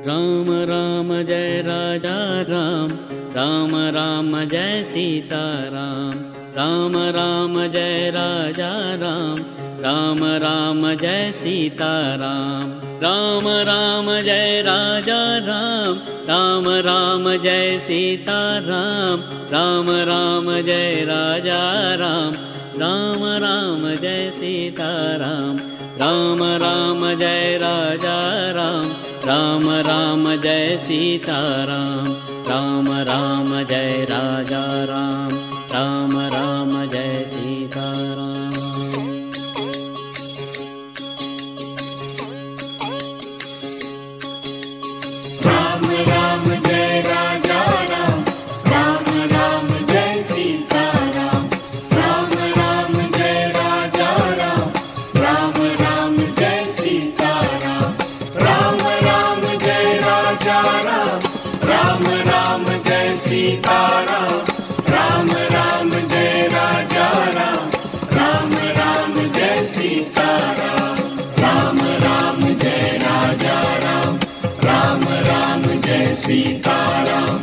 राम राम जय राजा राम, राम राम जय सीता राम, राम राम जय राजा राम, राम राम जय सीता राम, राम राम जय राजा राम, राम राम जय सीता राम, राम राम जय राजा राम, राम राम जय सीता राम, राम राम जय राजा राम, राम राम जय सीता राम, राम राम जय राजा राम, राम राम जय सीता राम। राम राम जय राजा राम, राम राम जय सीता राम, राम राम जय राजा राम, राम राम जय सीता राम, राम राम जय राजा राम, राम राम जय सीता राम, राम राम जय राजा राम, राम राम जय सीता राम, राम राम जय राजा राम, राम राम जय सीता राम,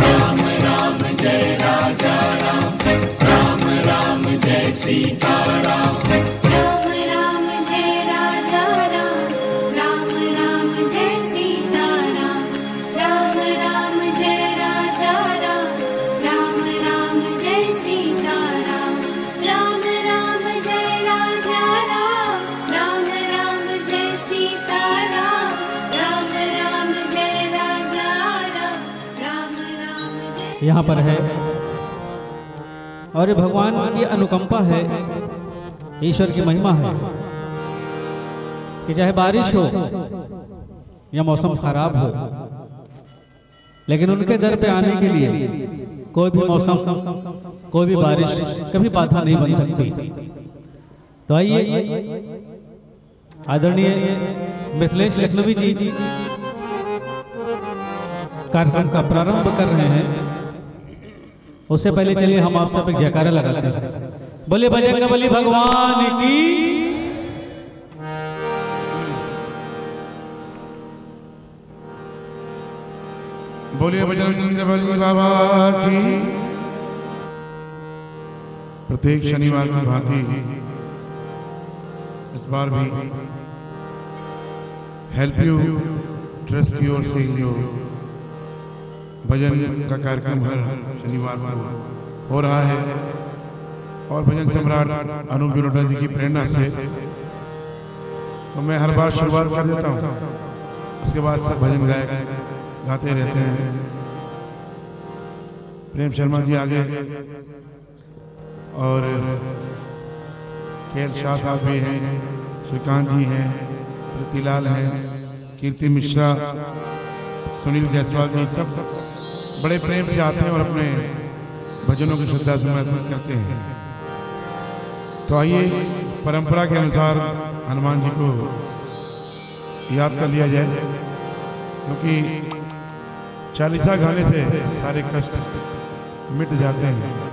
राम राम जय राजा राम, राम राम जय सीता राम, राम राम जय राजा राम, राम राम जय सीता राम, राम राम जय राजा राम, राम राम जय सीता राम, राम राम जय राजा राम, राम राम जय सीता राम, राम राम जय राजा राम, राम राम जय। यहाँ पर है और ये भगवान की अनुकंपा है, ईश्वर की महिमा है कि चाहे बारिश हो या मौसम खराब हो, लेकिन उनके दर पे आने के लिए कोई भी मौसम, कोई भी बारिश कभी बाधा नहीं बन सकती। तो आइए आदरणीय मिथिलेश लखनवी जी कार्यक्रम का प्रारंभ कर रहे हैं। उससे पहले चलिए हम आप सब एक जयकारा लगाते हैं। बोले बजरंगबली भगवान की। बोलिए बजरंगबली बाबा की। प्रत्येक शनिवार की भांति इस बार भी हेल्प यू ट्रस्ट की ओर से जो भजन का कार्यक्रम हर शनिवार को हो रहा है और भजन सम्राट अनूप बिरोटा जी की प्रेरणा से तो मैं हर बार शुरुआत कर देता हूँ, उसके बाद सब भजन गाते रहते हैं। प्रेम शर्मा जी आगे और केएल शाह साहब भी हैं, श्रीकांत जी हैं, प्रीतिलाल हैं, कीर्ति मिश्रा, सुनील जायसवाल जी, सब बड़े प्रेम से आते हैं और अपने भजनों की श्रद्धा सुमन करते हैं। तो आइए परंपरा के अनुसार हनुमान जी को याद कर लिया जाए, क्योंकि चालीसा गाने से सारे कष्ट मिट जाते हैं।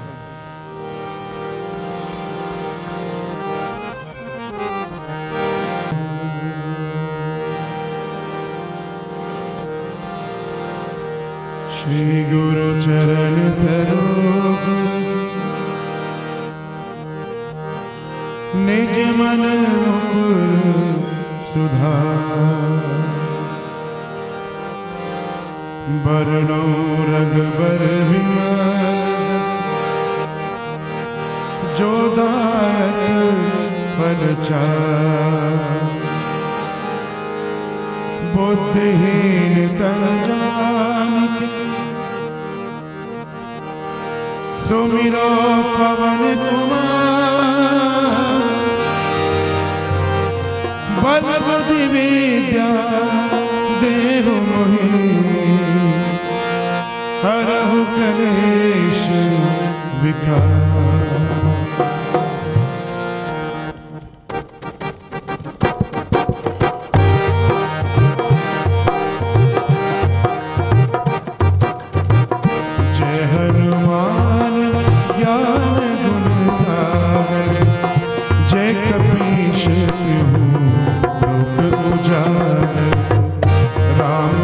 श्री गुरु चरण सरोज निज मन मुकुर सुधार, बरनो रघुबर विमल जस, जो दायक फल चार, बुद्धिहीन तन जानिके, सुमिरो पवन कुमार, बल बुद्धि विद्या देहु मोहि, हरहु कलेश विकार। राम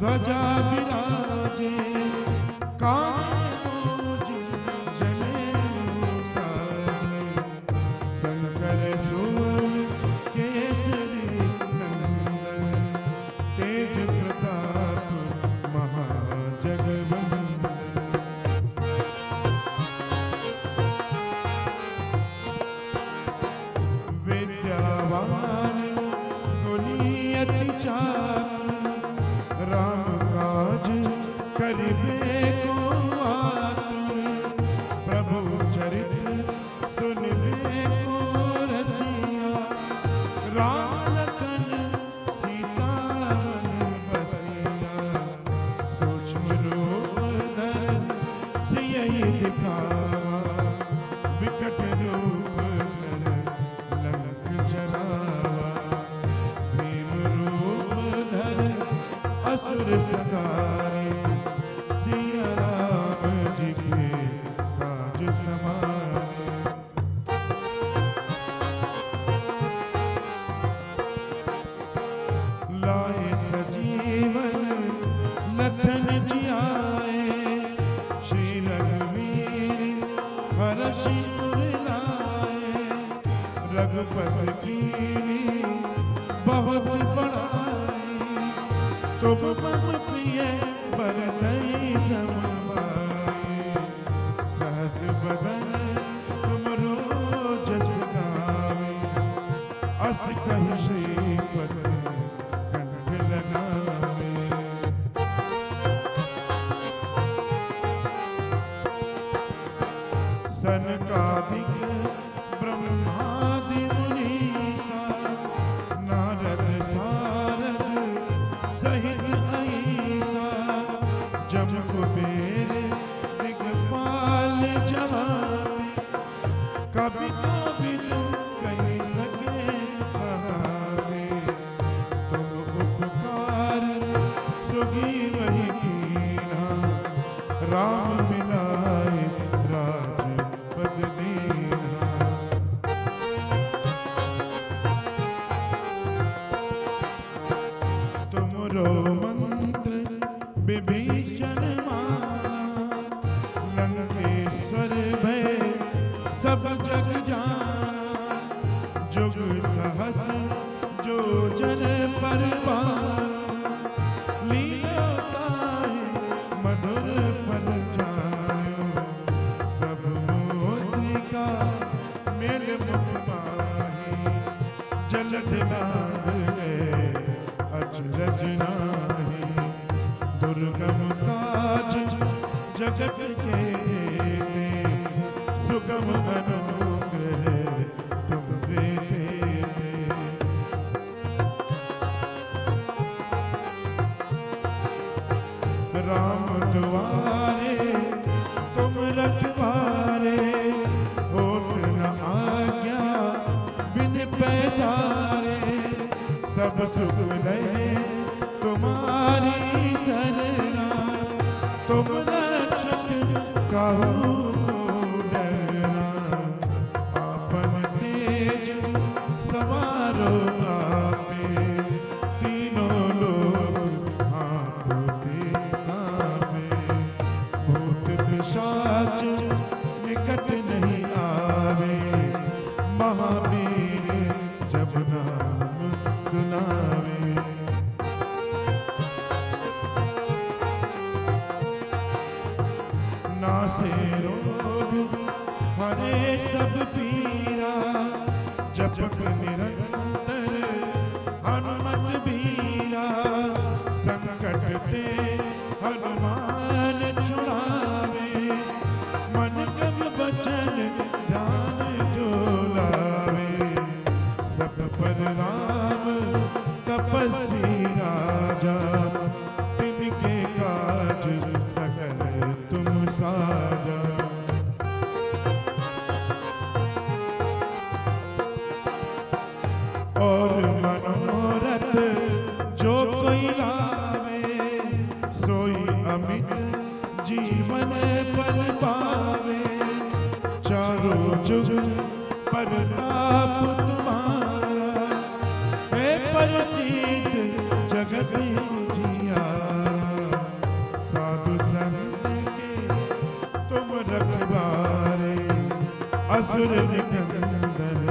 ध्वजा विराजे कामोज जनेऊ साजे शंकर सुवन केसरी नंदन तेज प्रताप महाजगवंदन विद्यावान गुणी अति चातुर राम काज करिबे को आतुर प्रभु चरित सुनिबे को रसिया राम लखन सीता मन बसिया सूक्ष्म रूप धर सियहि दिखावा विकट रूप धर लंक जरावा प्रेम रूप धर असुर सहारे सिया राम जी के काज समारे लाए सजीवन लखन जियाए श्री रघुवीर हर्षि उर लाए रघुपति कीनी बहुत बड़ाई तुम मम प्रिय बरदई समभाई सहस बदन तुम रोजस गावे अस कहि श्रीपति कंठ लगावे सनकादिक ब्रह्मादि मुनीसा नारद सारद सहित अहिसा जम कुबेर दिगपाल जवान कभी कभी तुम कही सके कहावे तुम उपकार सुगी वही कीना राम मिलाए राजपद दीना तुमरो मंत्र विभीषण माना लंकेश्वर भय सब जग जाना जुग सहस जो जन परवान लीला मधुर फल जायो प्रभु मोद्रिका मेल मुख माही जलधि नाद गए अचरज नाही दुर्गम काज जगत के देते सुगम अनुग्रह तुम देते राम द्वारे तुम रखवारे होत न आज्ञा बिन पैसारे सब सुख लहे तुम्हारी सरना तुम रक्षक काहू को डरना आपन तेज सवारो आपे तीनों लोग आपके आपे भूत पिशाच निकट नहीं आवे महावीर जब नाम सुनावे नासे रोग हरे सब पीरा जपत निरंतर हनुमत बीरा संकट ते हनुमान छुड़ावे मन कम बचन ध्यान जो लावे सब पर राम तपस्वी राजा तिनके काज सकल तुम साजा और मनोरथ जो कोई लावे सोई अमित जीवन पल पावे चारों जुग परताप तुम्हारा है प्रसिद्ध जगत जियारा असुर निकंदन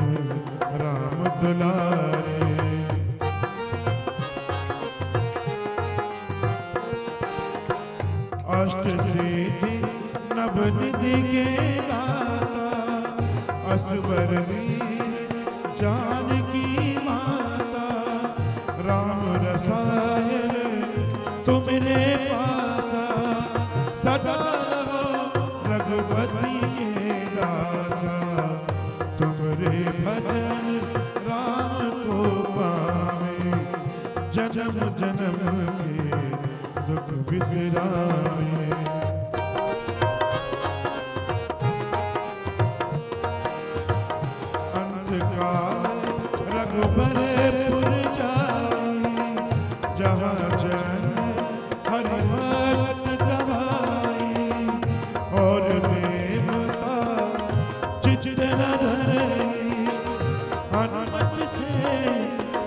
राम दुलारे। अष्ट सिद्धि नवनिधि के दाता असवर वीर जानकी माता। राम रसायन तुमरे पासा सदा रहो रघुपति के दासा। तुमरे भजन राम को पावे जन्म जन्म के दुख बिसरावे। अंतकाल रघुबरपुर जाई जहाँ जन हरि भक्त गवाई। और देवता चित्त न धरई हनुमत से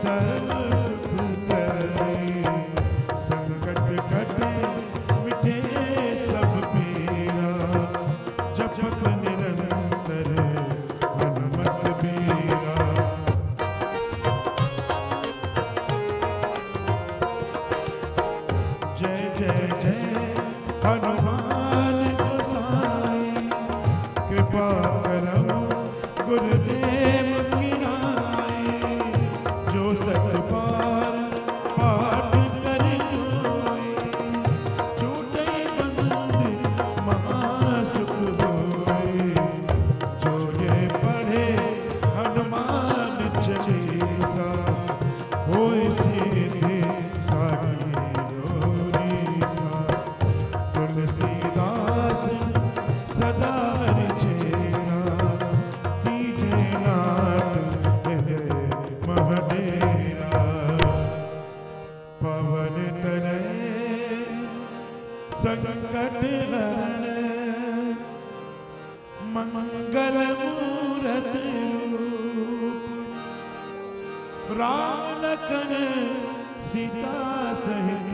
सर्व सुख करई। संकट कटे मिटे सब पीरा जपत निरंतर हनुमत बीरा। जय जय जय हनुमान गोसाई कृपा करो गुरुदेव की नाई। जो सत बार पाठ करे जोई छूटे बंद महासुख होई। जो ये पढ़े हनुमान चालीसा होय सिद्धि साखी गौरीसा। तुलसीदास सदा हरि चेरा कीजे नाथ हृदय महडेरा। पवन तनय संकट हरण मंगल मूरत राम लखन सीता सहित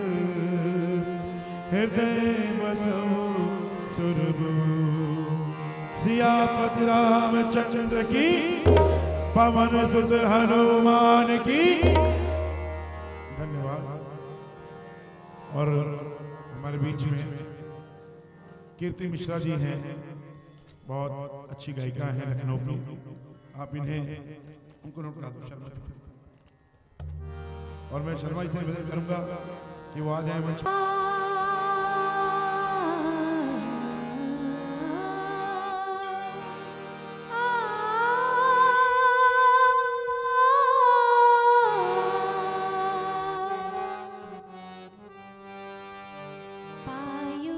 हृदय बसो सुरभूप। सियापति रामचंद्र की पवन सुत हनुमान की। धन्यवाद। और हमारे बीच में कीर्ति मिश्रा जी हैं, बहुत अच्छी गायिका हैं लखनऊ की। आप इन्हें उनको नोट करा दो शर्मा जी। और मैं शर्मा जी से निवेदन करूंगा कि वो आ जाए मंच। पायो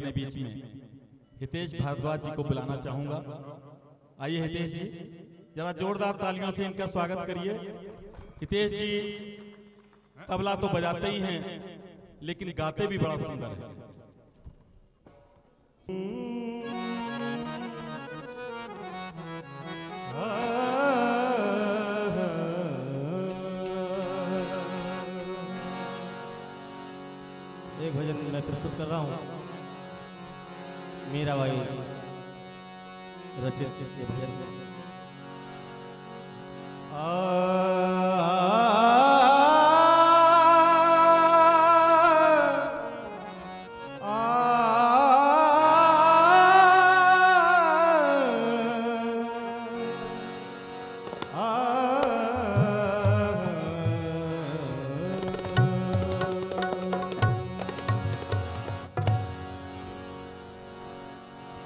अपने बीच में हितेश भारद्वाज जी को बुलाना चाहूंगा। आइए हितेश जी, जरा जोरदार तालियों से इनका स्वागत करिए। हितेश जी तबला तो बजाते ही हैं, लेकिन गाते भी बड़ा सुंदर है। एक भजन मैं प्रस्तुत कर रहा हूँ, मीराबाई रचित ये भजन।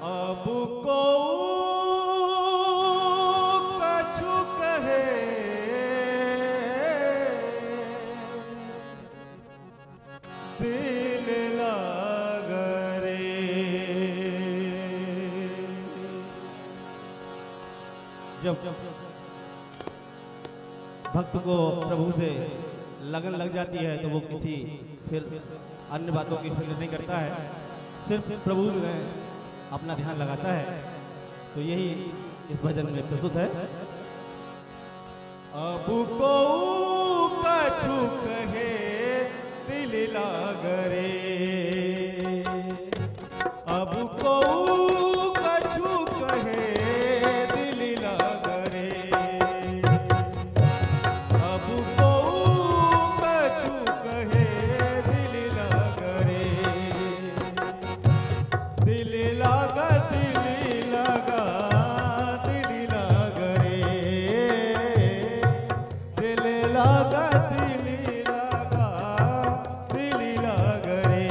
अब को कछु कहे दिल लागरे, जब भक्त को प्रभु से लगन लग जाती है तो वो किसी फिर अन्य बातों की फिक्र नहीं करता है, सिर्फ प्रभु में अपना ध्यान लगाता है। तो यही इस भजन में प्रस्तुत है। अब को कछु कहे दिल लागरे, अब को कछु कहे दिल लागरे, अब को कछु कहे दिल लागरे, दिल लगा दिल लगा दिल लागरे, दिल लगा दिल लगा दिल लागरे।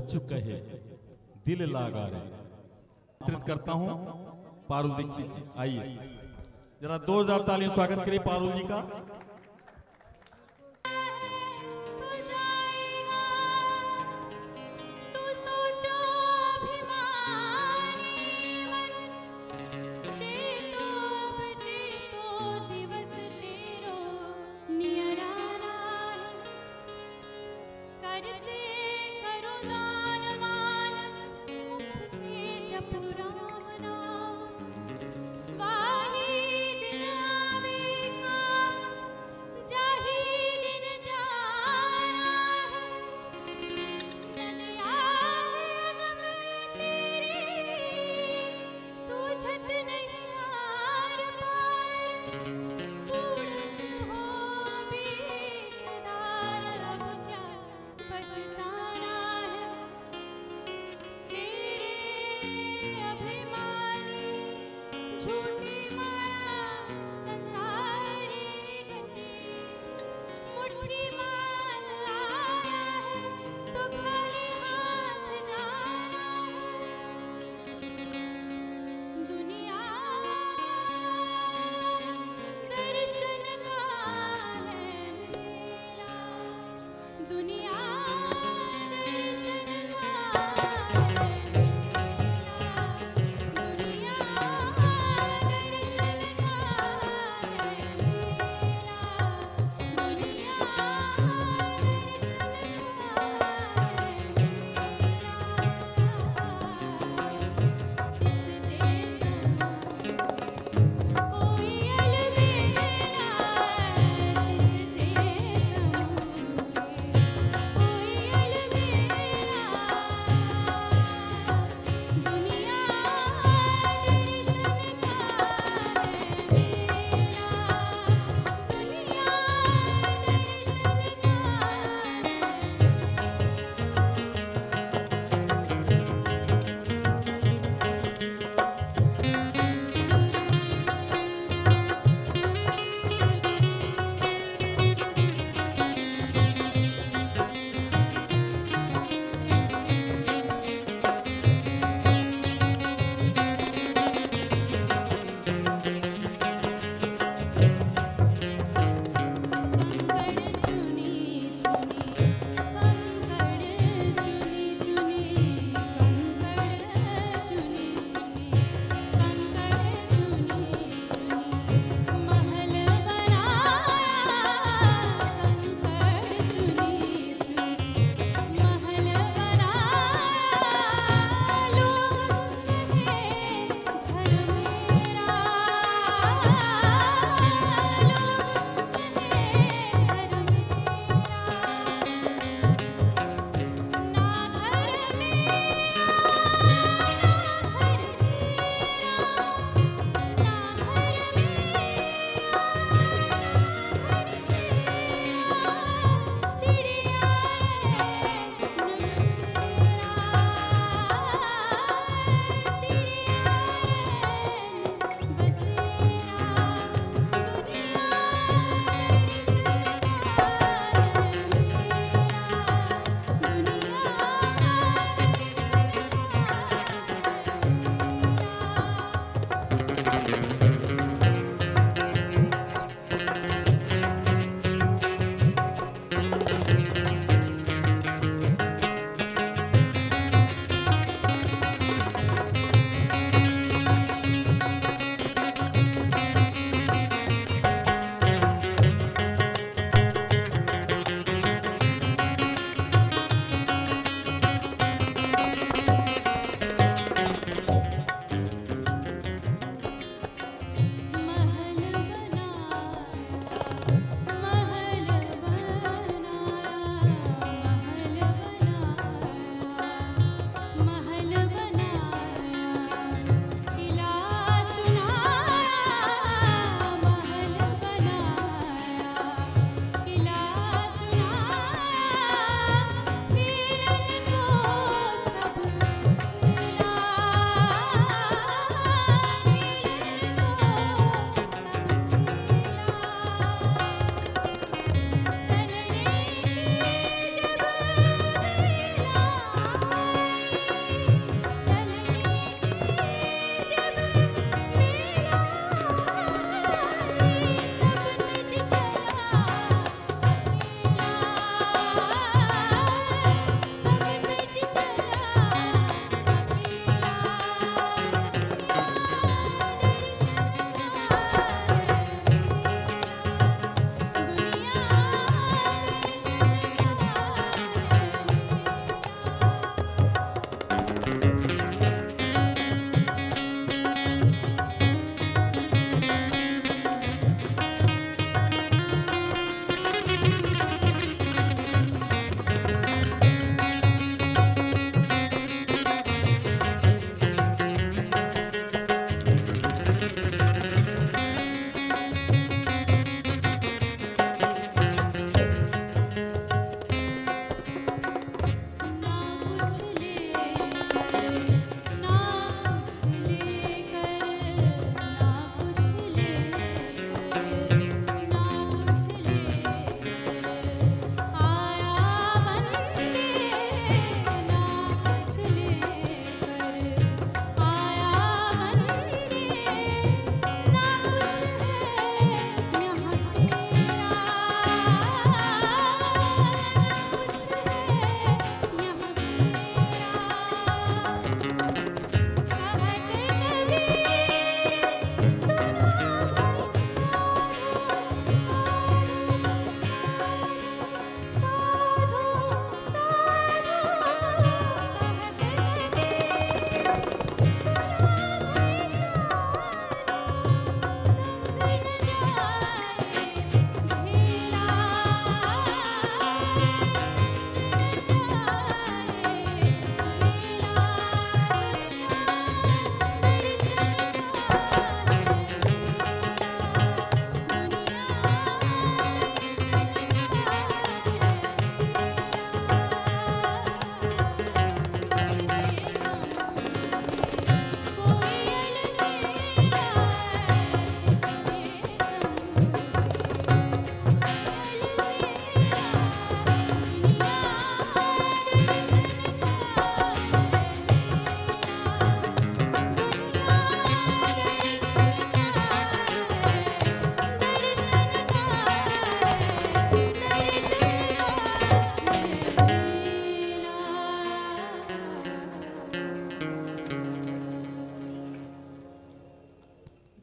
कछु कहे दिल लागा रे। आमंत्रित करता हूं पारुल दीक्षित जी, आइए जरा 2000 तालियों स्वागत करिए पारुल जी का।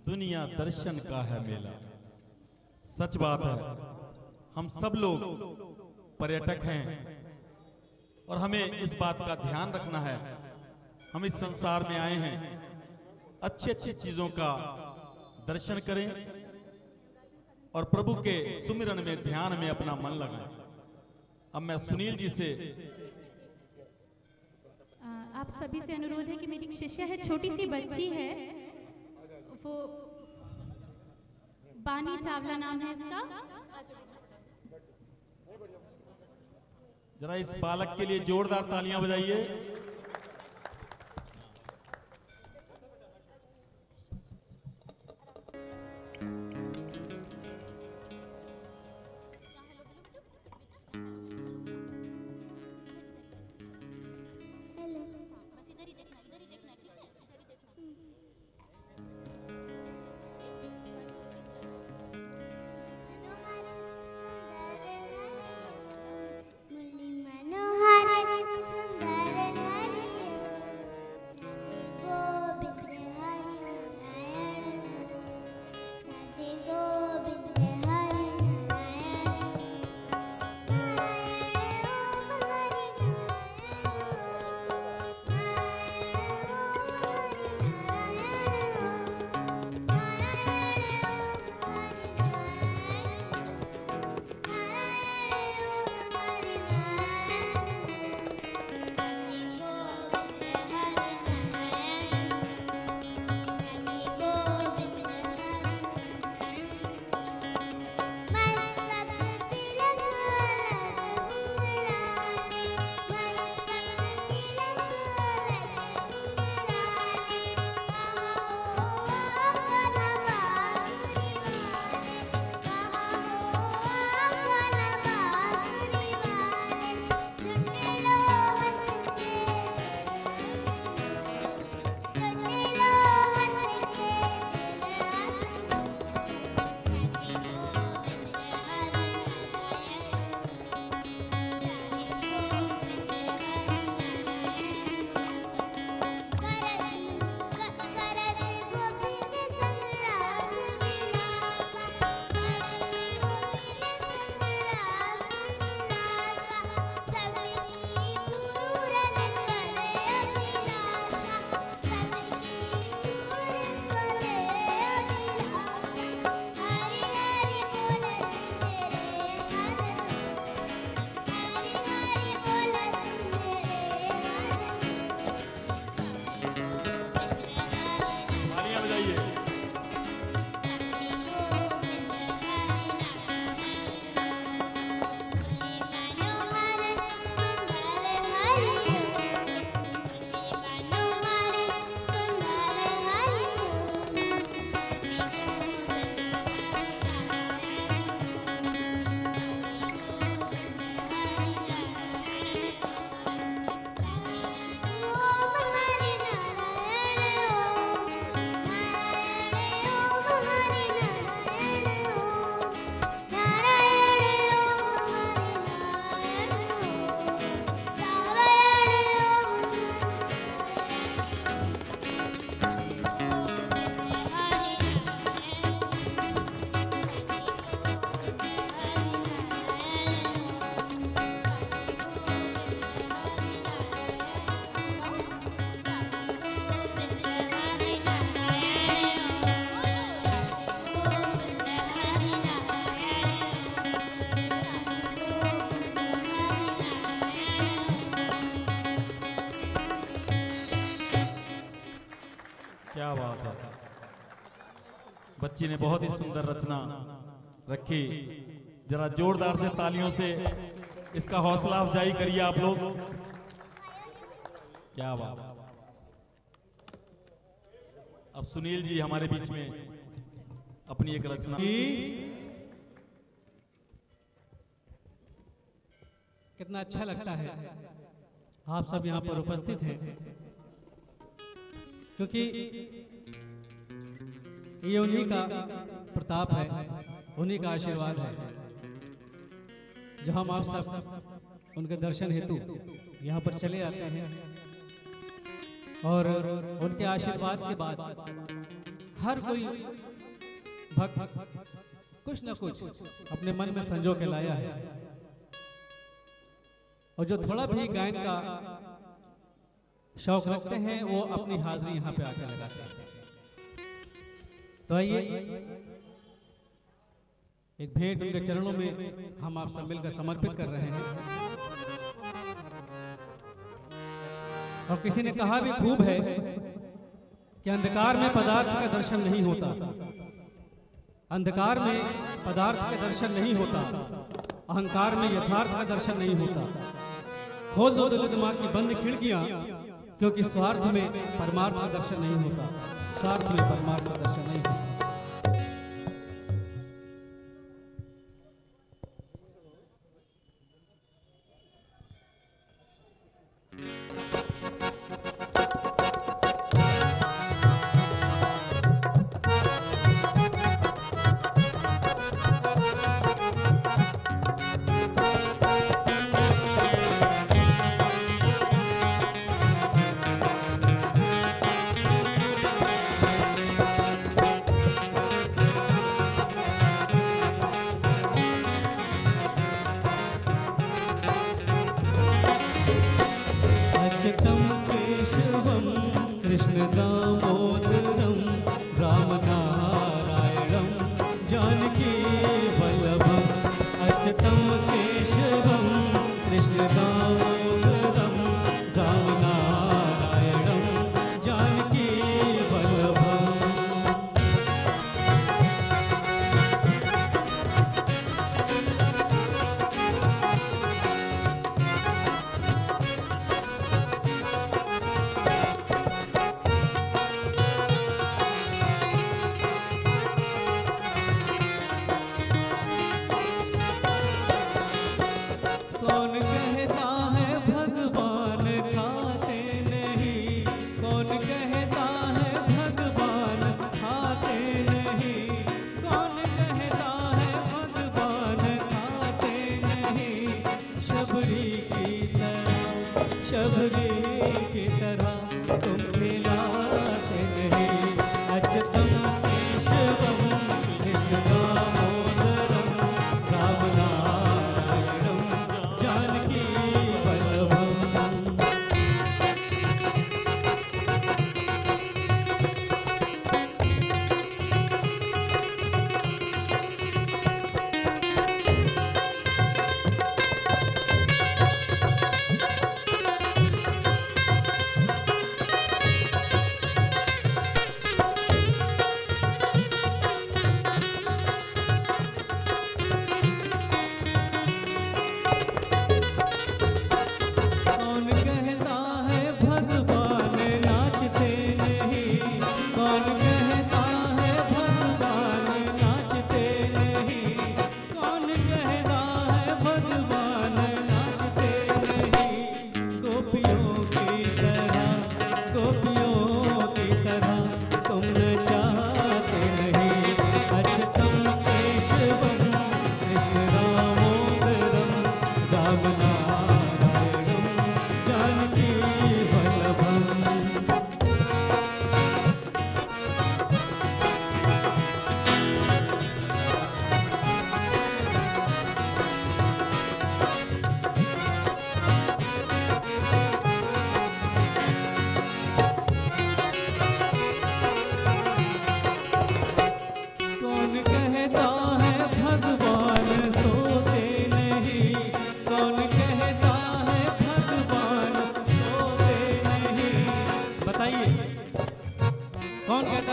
दुनिया दर्शन का है मेला। सच बात है, हम सब लोग पर्यटक हैं और हमें इस बात का ध्यान रखना है। हम इस संसार में आए हैं, अच्छी अच्छी चीजों का दर्शन करें और प्रभु के सुमिरन में, ध्यान में अपना मन लगाएं। अब मैं सुनील जी से, आप सभी से अनुरोध है कि मेरी एक शिष्या है, छोटी सी बच्ची है, वो बानी चावला नाम है इसका। जरा इस बालक के लिए जोरदार तालियां बजाइए। क्या बात है, बच्ची ने बहुत ही सुंदर रचना रखी। जरा जोरदार से तालियों से इसका हौसला अफजाई करिए आप लोग। क्या बात। अब सुनील जी हमारे बीच में अपनी एक रचना। कितना अच्छा लगता है आप सब यहाँ पर उपस्थित हैं, क्योंकि ये उन्हीं का प्रताप है, उन्हीं का आशीर्वाद है जो हम आप सब उनके दर्शन हेतु यहाँ पर चले आते हैं। और उनके आशीर्वाद के बाद हर कोई भक्त कुछ न कुछ अपने मन में संजो के लाया है, और जो थोड़ा भी गायन का शौक रखते हैं वो अपनी हाजिरी यहाँ पे आकर लगाते हैं। तो आइए एक भेंट उनके चरणों में हम आप सब मिलकर समर्पित कर रहे हैं। और किसी ने कहा भी खूब है कि अंधकार में पदार्थ का दर्शन नहीं होता, अंधकार में पदार्थ का दर्शन नहीं होता, अहंकार में यथार्थ का दर्शन नहीं होता। खोल दो दिल दिमाग की बंद खिड़कियां, क्योंकि स्वार्थ में परमार्थ का दर्शन नहीं होता, स्वार्थ में परमार्थ का दर्शन नहीं होता।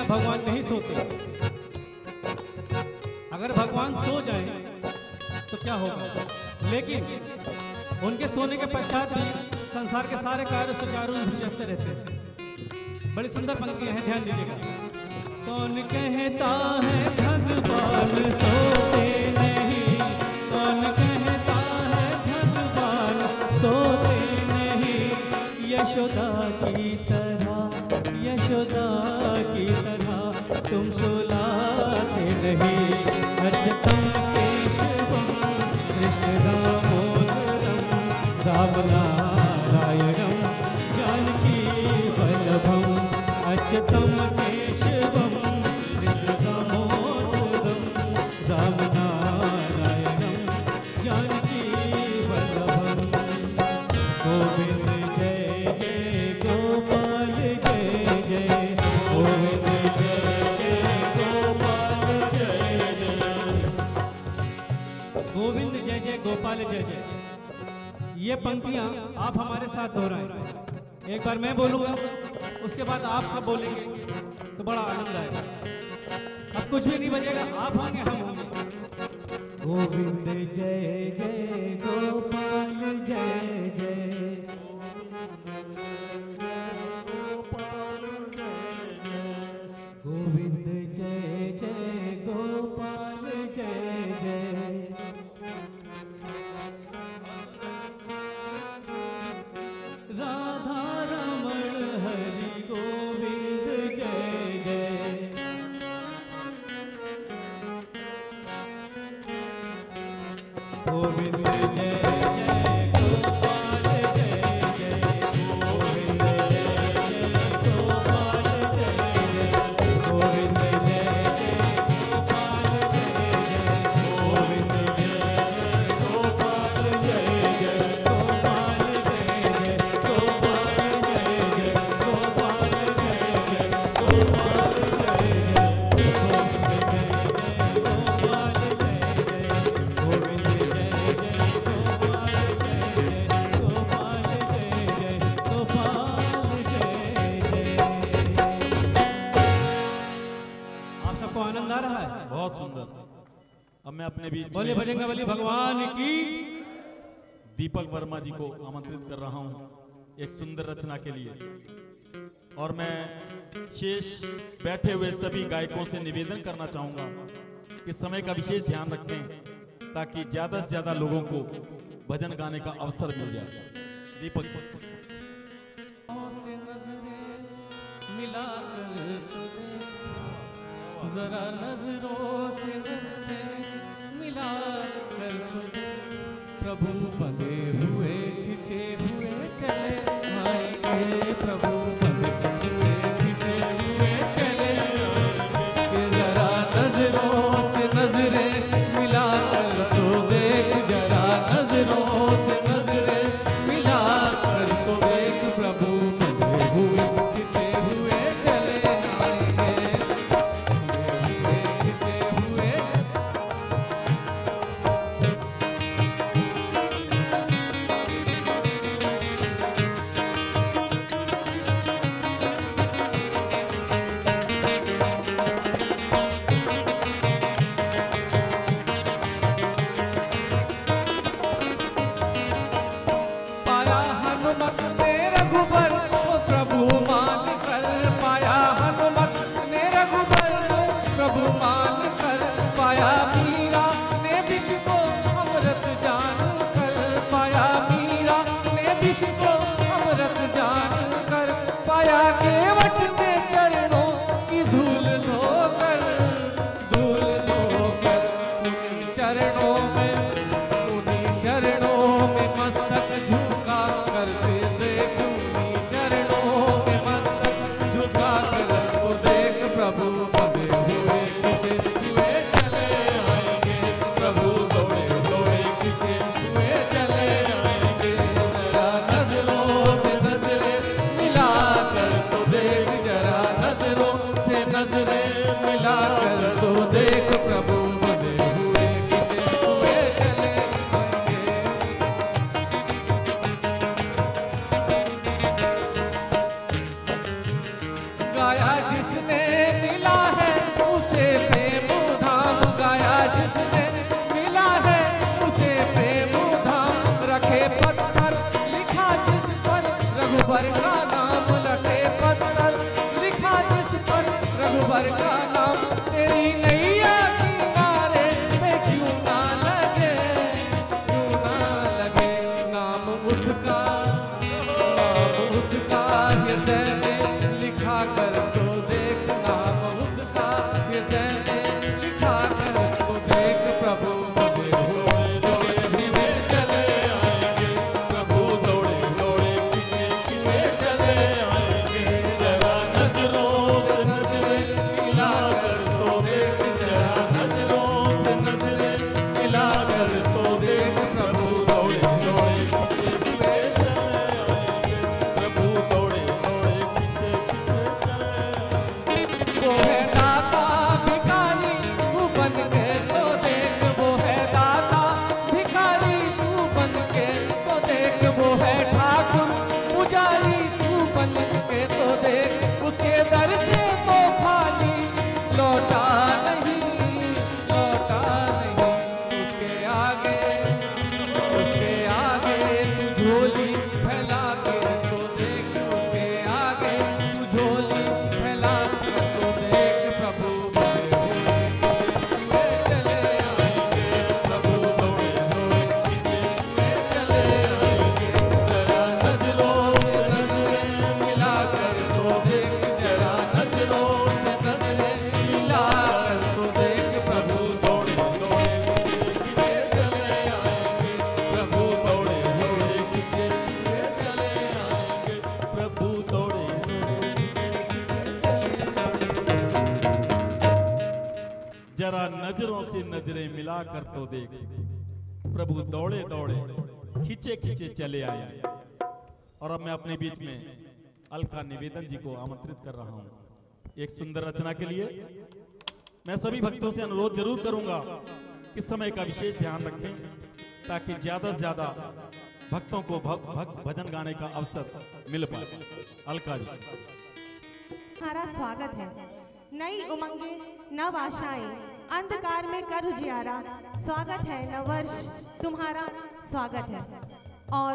भगवान नहीं सोते। अगर भगवान सो जाए तो क्या होगा, लेकिन उनके सोने के पश्चात भी संसार के सारे कार्य सुचारू रूप से चलते रहते हैं। बड़ी सुंदर पंक्तियां हैं, ध्यान दीजिएगा। कौन कहता है भगवान सोते नहीं, कौन कहता है भगवान सोते नहीं। यशोदा की तरह, यशोदा की तरह तुम सुलाते नहीं। अच्युतम केशवम कृष्ण दामोदरम राम नारायणम जानकी वल्लभम। अच्युतम केशवम पंक्तियां आप हमारे साथ दोहराएं। एक बार मैं बोलूंगा, उसके बाद आप सब बोलेंगे, तो बड़ा आनंद आएगा। अब कुछ भी नहीं बजेगा, आप होंगे हम होंगे। गोविंद जय जय गोपाल जय जय, गोविंद जय जय गोपाल जय जय। राधा रमण हरि गोविंद जय जय, गोविंद जय जय गोपाल जय जय, गोविंद जय जय गोपाल जय जय, गोविंद जय जय गोपाल जय जय, गोविंद जय जय गोपाल जय जय, गोपाल जय जय गोपाल जय जय, गोपाल जय जय गोपाल जय जय, गोविंद जय जय गोपाल जय जय, गोविंद जय जय गोपाल जय जय, गोपाल जय जय गोपाल जय जय। आप सबको आनंद आ रहा है? बहुत सुंदर। अब मैं अपने बीच बोले में बजरंगबली भगवान की। दीपक वर्मा जी को आमंत्रित कर रहा हूं एक सुंदर रचना के लिए। और मैं शेष बैठे हुए सभी गायकों से निवेदन करना चाहूंगा कि समय का विशेष ध्यान रखें ताकि ज्यादा से ज्यादा लोगों को भजन गाने का अवसर मिल जाए। दीपक से नजरें मिलाकर जरा नजरों से नजरें मिलाकर प्रभु बंधे हुए खिंचे हुए चले आएंगे, प्रभु बंधे हुए खिंचे हुए चले आएंगे। जरा नजरों से नजरें मिलाकर तो देख, जरा नजरों से नजरें मिलाकर तो देख, प्रभु बंधे हुए खिंचे हुए चले आएंगे, खिंचे हुए। पाया हनुमत ने रघुबर को प्रभु मान कर, पाया हनुमत ने रघुबर को प्रभु मान कर, पाया मीरा ने विष को अमृत जान कर, पाया मीरा ने विष को अमृत जान कर, पाया केवट में चरणों की धूल धोकर, धूल धोकर उन्हीं चरणों में, उन्हीं चरणों में मस्तक झुका करते देख, उन्हीं चरणों में मस्तक झुका कर तो देख, प्रभु बंधे हुए खिंचे हुए चले आएंगे, प्रभु दौड़े दौड़े खिंचे हुए चले आएंगे। जरा नजरों से नजरें मिलाकर तो देख, जरा नजरों से नजरें मिलाकर तो देख, प्रभु बंधे हुए खिंचे हुए चले आएंगे। गाया जिसने मिला है उसे प्रेम धाम, गाया जिसने मिला है उसे प्रेम धाम, रखे पत्थर लिखा जिस पर रघुबर का नाम, रखे पत्थर लिखा जिस पर रघुबर का नाम, तेरी नैया किनारे पे क्यों ना लगे, क्यों ना लगे नाम उसका, नाम उसका हृदय में लिखा कर तो देख, नाम उसका हृदय में लिखा कर तो देख, प्रभु बंधे हुए दौड़े हुए चले आएंगे, प्रभु दौड़े दौड़े खिंचे हुए चले आएंगे। जरा नजरों से नजरें मिला जरा नजरों से नजरें मिला कर तो देख, प्रभु दौड़े दौड़े खींचे खींचे चले आए। और अब मैं अपने बीच में अलका निवेदन जी को आमंत्रित कर रहा हूं एक सुंदर रचना के लिए। मैं सभी भक्तों से अनुरोध जरूर करूंगा कि समय का विशेष ध्यान रखें ताकि ज्यादा से ज्यादा भक्तों को भजन गाने का अवसर मिल पाए। अलका जी, हमारा स्वागत है। नई उमंगे, नव आशाएं, अंधकार में कर उजियारा। स्वागत है नववर्ष, तुम्हारा स्वागत है। और